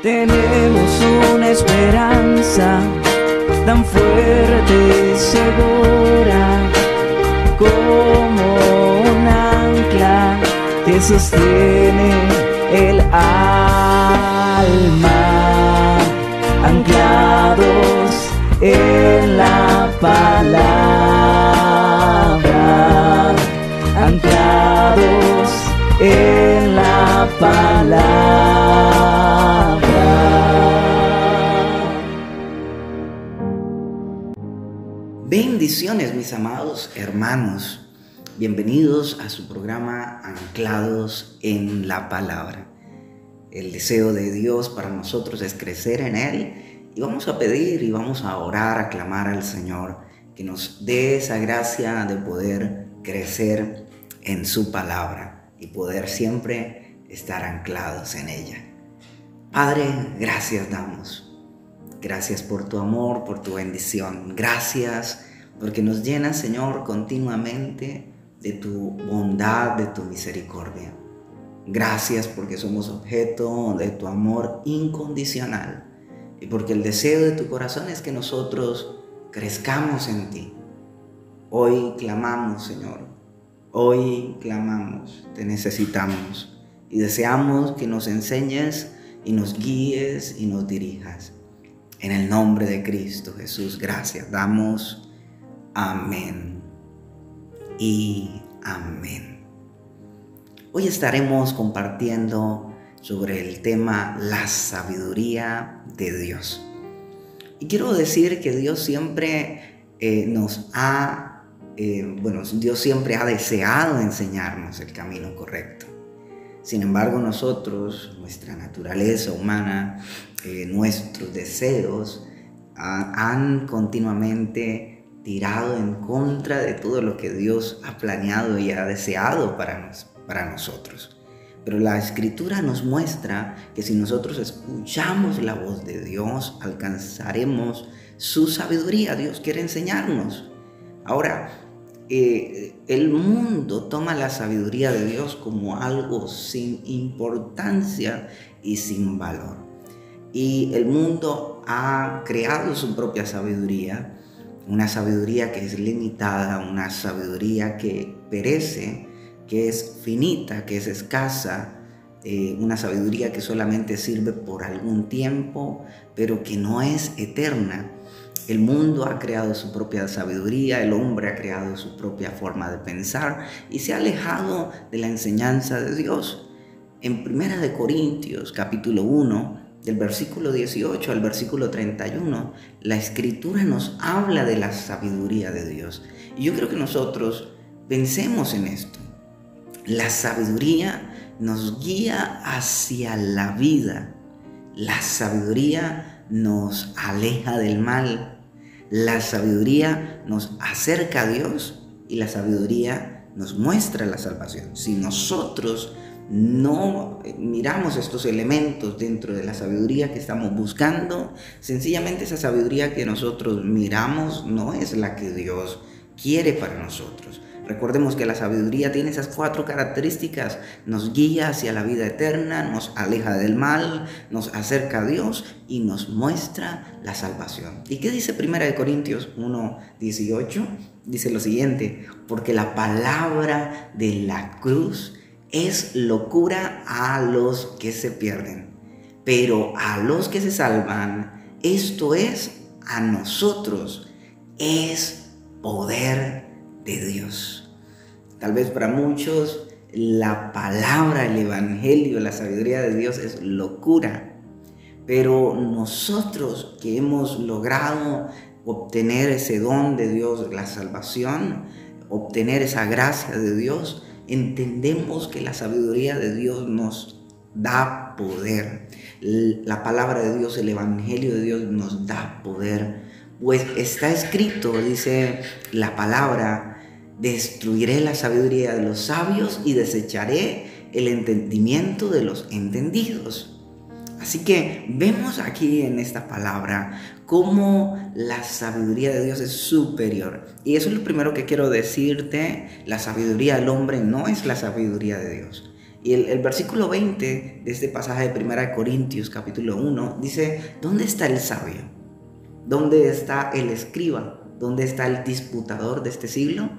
Tenemos una esperanza tan fuerte y segura como un ancla que sostiene el alma, anclados en la palabra, anclados en la palabra. Bendiciones, mis amados hermanos. Bienvenidos a su programa Anclados en la Palabra. El deseo de Dios para nosotros es crecer en Él, y vamos a pedir y vamos a orar, a clamar al Señor que nos dé esa gracia de poder crecer en su palabra y poder siempre estar anclados en ella. Padre, gracias damos. Gracias por tu amor, por tu bendición. Gracias porque nos llenas, Señor, continuamente de tu bondad, de tu misericordia. Gracias porque somos objeto de tu amor incondicional y porque el deseo de tu corazón es que nosotros crezcamos en ti. Hoy clamamos, Señor. Hoy clamamos. Te necesitamos y deseamos que nos enseñes y nos guíes y nos dirijas. En el nombre de Cristo Jesús, gracias damos. Amén y amén. Hoy estaremos compartiendo sobre el tema la sabiduría de Dios. Y quiero decir que Dios siempre Dios siempre ha deseado enseñarnos el camino correcto. Sin embargo, nosotros, nuestra naturaleza humana, nuestros deseos han continuamente tirado en contra de todo lo que Dios ha planeado y ha deseado para nosotros. Pero la Escritura nos muestra que si nosotros escuchamos la voz de Dios, alcanzaremos su sabiduría. Dios quiere enseñarnos. Ahora, el mundo toma la sabiduría de Dios como algo sin importancia y sin valor. Y el mundo ha creado su propia sabiduría, una sabiduría que es limitada, una sabiduría que perece, que es finita, que es escasa, una sabiduría que solamente sirve por algún tiempo, pero que no es eterna. El mundo ha creado su propia sabiduría, el hombre ha creado su propia forma de pensar y se ha alejado de la enseñanza de Dios. En 1 Corintios capítulo 1, del versículo 18 al versículo 31, la Escritura nos habla de la sabiduría de Dios. Y yo creo que nosotros pensemos en esto. La sabiduría nos guía hacia la vida. La sabiduría nos aleja del mal. La sabiduría nos acerca a Dios y la sabiduría nos muestra la salvación. Si nosotros no miramos estos elementos dentro de la sabiduría que estamos buscando, sencillamente esa sabiduría que nosotros miramos no es la que Dios quiere para nosotros. Recordemos que la sabiduría tiene esas 4 características: nos guía hacia la vida eterna, nos aleja del mal, nos acerca a Dios y nos muestra la salvación. ¿Y qué dice 1 Corintios 1:18? Dice lo siguiente: porque la palabra de la cruz es locura a los que se pierden, pero a los que se salvan, esto es, a nosotros, es poder de Dios. Tal vez para muchos la palabra, el evangelio, la sabiduría de Dios es locura, pero nosotros que hemos logrado obtener ese don de Dios, la salvación, obtener esa gracia de Dios, entendemos que la sabiduría de Dios nos da poder. La palabra de Dios, el evangelio de Dios nos da poder. Pues está escrito, dice la palabra: destruiré la sabiduría de los sabios y desecharé el entendimiento de los entendidos. Así que vemos aquí en esta palabra cómo la sabiduría de Dios es superior. Y eso es lo primero que quiero decirte: la sabiduría del hombre no es la sabiduría de Dios. Y el versículo 20 de este pasaje de 1 Corintios capítulo 1 dice: ¿dónde está el sabio? ¿Dónde está el escriba? ¿Dónde está el disputador de este siglo?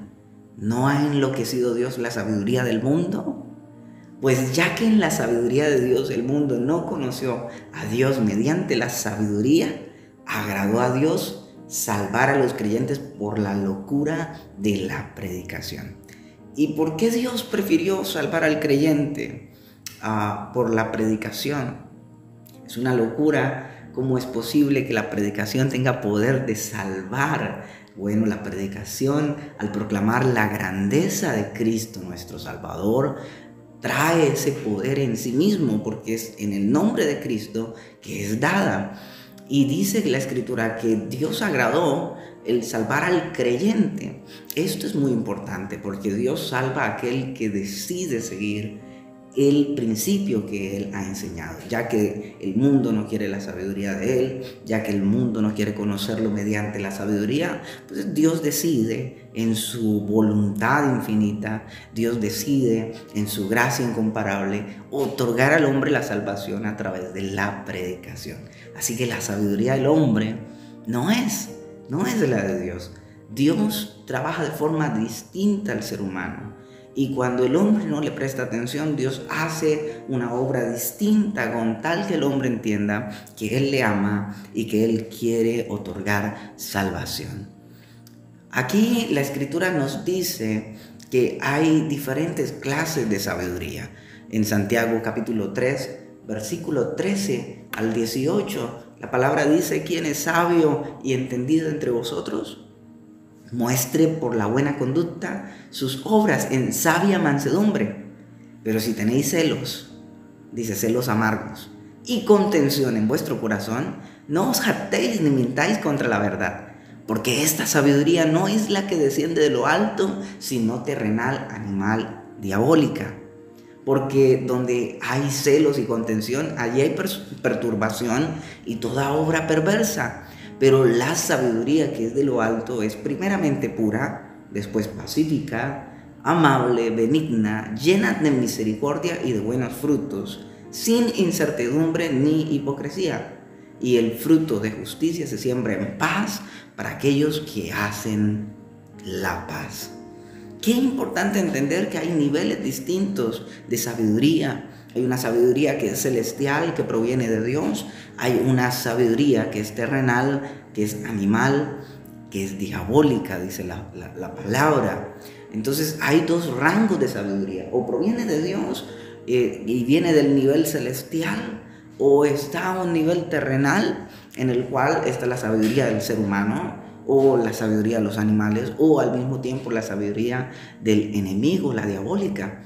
¿No ha enloquecido Dios la sabiduría del mundo? Pues ya que en la sabiduría de Dios el mundo no conoció a Dios mediante la sabiduría, agradó a Dios salvar a los creyentes por la locura de la predicación. ¿Y por qué Dios prefirió salvar al creyente por la predicación? Es una locura. ¿Cómo es posible que la predicación tenga poder de salvar? Bueno, la predicación, al proclamar la grandeza de Cristo, nuestro Salvador, trae ese poder en sí mismo, porque es en el nombre de Cristo que es dada. Y dice la Escritura que Dios agradó el salvar al creyente. Esto es muy importante, porque Dios salva a aquel que decide seguir el principio que Él ha enseñado, ya que el mundo no quiere la sabiduría de Él, ya que el mundo no quiere conocerlo mediante la sabiduría. Pues Dios decide en su voluntad infinita, Dios decide en su gracia incomparable otorgar al hombre la salvación a través de la predicación. Así que la sabiduría del hombre no es la de Dios. Dios trabaja de forma distinta al ser humano. Y cuando el hombre no le presta atención, Dios hace una obra distinta con tal que el hombre entienda que Él le ama y que Él quiere otorgar salvación. Aquí la Escritura nos dice que hay diferentes clases de sabiduría. En Santiago capítulo 3, versículo 13 al 18, la palabra dice: ¿quién es sabio y entendido entre vosotros? Muestre por la buena conducta sus obras en sabia mansedumbre. Pero si tenéis celos, dice, celos amargos, y contención en vuestro corazón, no os jactéis ni mintáis contra la verdad, porque esta sabiduría no es la que desciende de lo alto, sino terrenal, animal, diabólica. Porque donde hay celos y contención, allí hay perturbación y toda obra perversa. Pero la sabiduría que es de lo alto es primeramente pura, después pacífica, amable, benigna, llena de misericordia y de buenos frutos, sin incertidumbre ni hipocresía. Y el fruto de justicia se siembra en paz para aquellos que hacen la paz. Qué importante entender que hay niveles distintos de sabiduría. Hay una sabiduría que es celestial, que proviene de Dios. Hay una sabiduría que es terrenal, que es animal, que es diabólica, dice la palabra. Entonces hay dos rangos de sabiduría. O proviene de Dios y viene del nivel celestial, o está a un nivel terrenal en el cual está la sabiduría del ser humano, o la sabiduría de los animales, o al mismo tiempo la sabiduría del enemigo, la diabólica.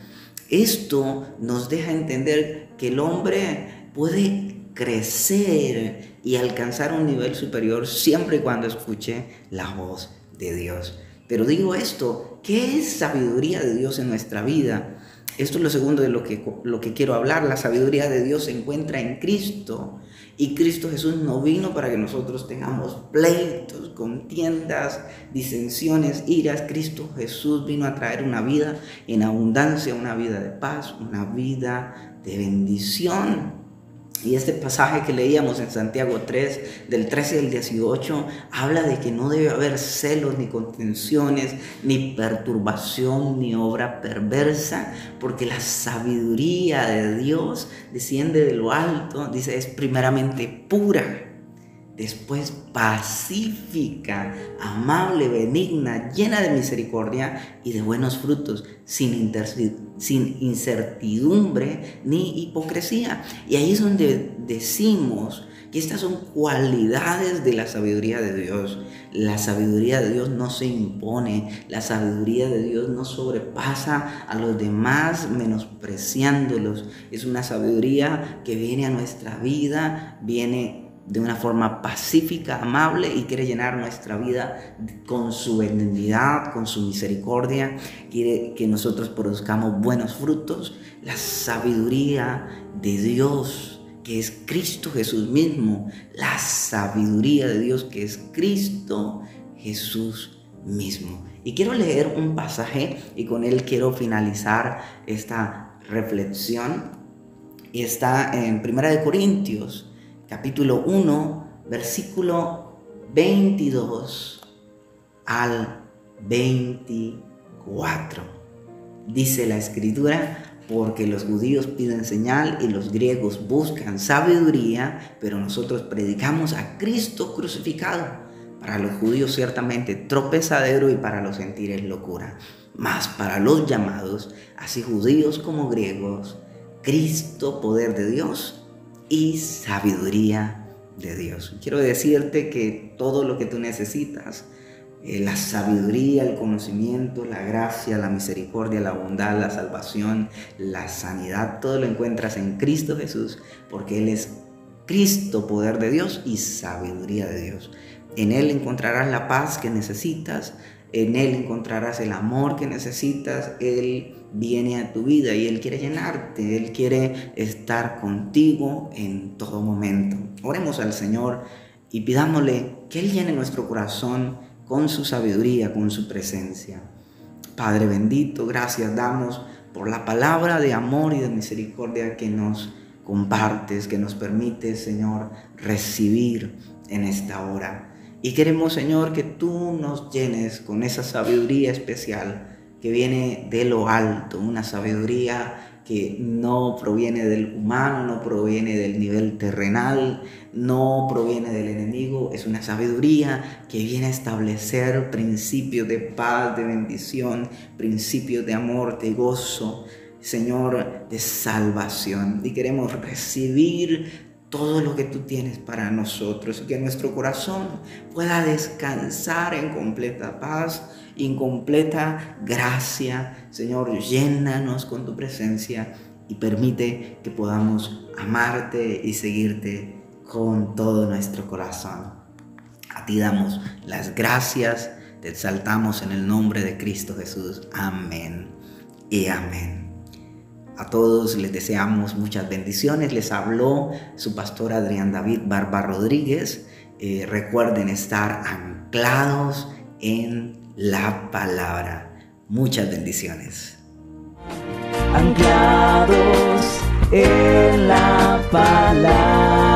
Esto nos deja entender que el hombre puede crecer y alcanzar un nivel superior siempre y cuando escuche la voz de Dios. Pero digo esto, ¿qué es sabiduría de Dios en nuestra vida? Esto es lo segundo de lo que quiero hablar. La sabiduría de Dios se encuentra en Cristo. Y Cristo Jesús no vino para que nosotros tengamos pleitos, contiendas, disensiones, iras. Cristo Jesús vino a traer una vida en abundancia, una vida de paz, una vida de bendición. Y este pasaje que leíamos en Santiago 3, del 13 al 18, habla de que no debe haber celos, ni contenciones, ni perturbación, ni obra perversa, porque la sabiduría de Dios desciende de lo alto, dice, es primeramente pura, después pacífica, amable, benigna, llena de misericordia y de buenos frutos, sin incertidumbre ni hipocresía. Y ahí es donde decimos que estas son cualidades de la sabiduría de Dios. La sabiduría de Dios no se impone, la sabiduría de Dios no sobrepasa a los demás menospreciándolos. Es una sabiduría que viene a nuestra vida, viene de una forma pacífica, amable, y quiere llenar nuestra vida con su benignidad, con su misericordia. Quiere que nosotros produzcamos buenos frutos. La sabiduría de Dios, que es Cristo Jesús mismo. La sabiduría de Dios, que es Cristo Jesús mismo. Y quiero leer un pasaje y con él quiero finalizar esta reflexión y está en 1 Corintios, capítulo 1, versículo 22 al 24. Dice la Escritura: porque los judíos piden señal y los griegos buscan sabiduría, pero nosotros predicamos a Cristo crucificado. Para los judíos ciertamente tropezadero y para los gentiles locura. Mas para los llamados, así judíos como griegos, Cristo poder de Dios y sabiduría de Dios. Quiero decirte que todo lo que tú necesitas, la sabiduría, el conocimiento, la gracia, la misericordia, la bondad, la salvación, la sanidad, todo lo encuentras en Cristo Jesús, porque Él es Cristo, poder de Dios y sabiduría de Dios. En Él encontrarás la paz que necesitas, en Él encontrarás el amor que necesitas. Él viene a tu vida y Él quiere llenarte, Él quiere estar contigo en todo momento. Oremos al Señor y pidámosle que Él llene nuestro corazón con su sabiduría, con su presencia. Padre bendito, gracias damos por la palabra de amor y de misericordia que nos compartes, que nos permites, Señor, recibir en esta hora. Y queremos, Señor, que tú nos llenes con esa sabiduría especial que viene de lo alto, una sabiduría que no proviene del humano, no proviene del nivel terrenal, no proviene del enemigo. Es una sabiduría que viene a establecer principios de paz, de bendición, principios de amor, de gozo, Señor, de salvación. Y queremos recibir todo lo que tú tienes para nosotros, y que nuestro corazón pueda descansar en completa paz, en completa gracia. Señor, llénanos con tu presencia y permite que podamos amarte y seguirte con todo nuestro corazón. A ti damos las gracias, te exaltamos en el nombre de Cristo Jesús. Amén y amén. A todos les deseamos muchas bendiciones. Les habló su pastor Adrián David Barba Rodríguez. Recuerden estar anclados en la palabra. Muchas bendiciones. Anclados en la palabra.